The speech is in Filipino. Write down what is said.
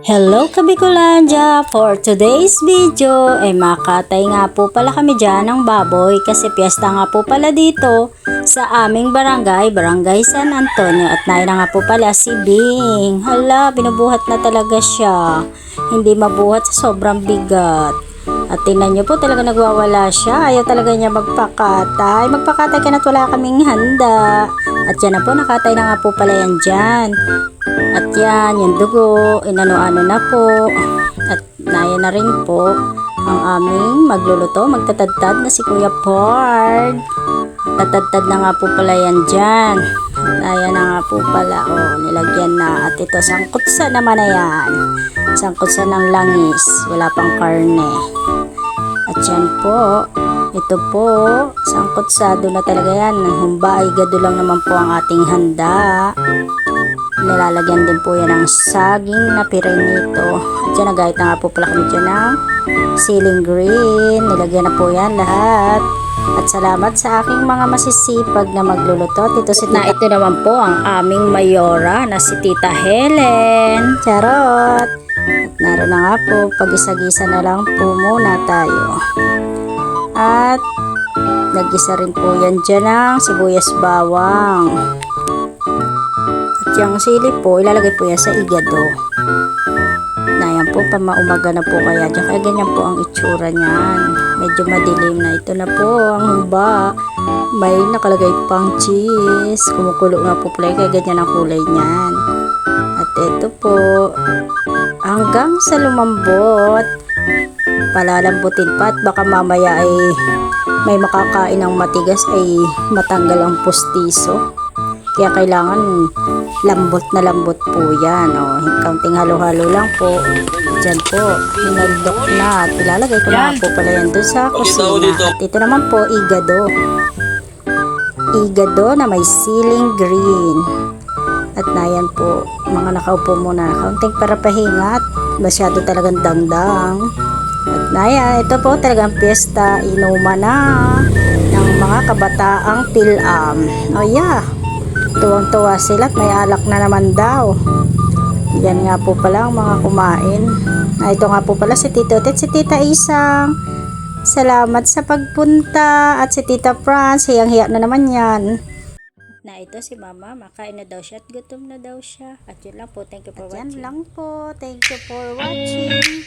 Hello Kabikulandia! For today's video ay makatay nga po pala kami dyan ng baboy kasi piyesta nga po pala dito sa aming barangay San Antonio at nain na nga po pala si Bing. Hala, binubuhat na talaga siya. Hindi mabuhat sa sobrang bigat. At tingnan nyo po talaga nagwawala siya. Ayaw talaga niya magpakatay. Magpakatay ka na't wala kaming handa. At yan na po, nakatay na nga po pala yan dyan. At yan, yung dugo, inano-ano na po. At nayan na rin po ang aming magluluto, magtatadtad na si Kuya Pord. Tatadtad na nga po pala yan dyan. At ayan na nga po pala, nilagyan na. At ito, sangkutsa naman na yan. Sangkutsa ng langis, wala pang karne. At yan po, ito po, sangkutsado na talaga yan. Humba ay gado lang naman po ang ating handa. Nilalagyan din po yan ng saging na pirinito. At yan, nagahit na nga po pala kami dyan ng ceiling green. Nilagyan na po yan lahat. At salamat sa aking mga masisipag na magluluto. Ito si Tita. Ito naman po ang aming mayora na si Tita Helen. Charot! At naroon na nga po, pag-isa-gisa na lang po muna tayo. At nag-isa rin po yan dyan ng sibuyas bawang. Yung sili po, ilalagay po yan sa igado. Na yan po, pamaumaga na po kaya dyan. Kaya ganyan po ang itsura niyan. Medyo madilim na. Ito na po ang humba. May nakalagay pang cheese. Kumukulo na po pala. Kaya ganyan ang kulay niyan. At ito po, hanggang sa lumambot. Palalambutin pa at baka mamaya ay may makakain ng matigas ay matanggal ang pustiso. Kaya kailangan lambot na lambot po yan. Kaunting halo-halo lang po. Diyan po, hinaldok na. At ilalagay ko na po pala yan doon sa kusina. At ito naman po, igado. Igado na may ceiling green. At na yan po, mga nakaupo muna. Kaunting para pahinga at masyado talagang dangdang. At na yan, ito po talagang piyesta. Inuman na ng mga kabataang tilam. Yeah. Tuwang-tuwa sila at may alak na naman daw. Yan nga po pala ang mga kumain. Ito nga po pala si Tito Tet, si Tita Isang. Salamat sa pagpunta. At si Tita Franz, hiyang-hiya na naman yan. Na ito si Mama, makain na daw siya at gutom na daw siya. At yun lang po, thank you for watching. Yan lang po, thank you for watching.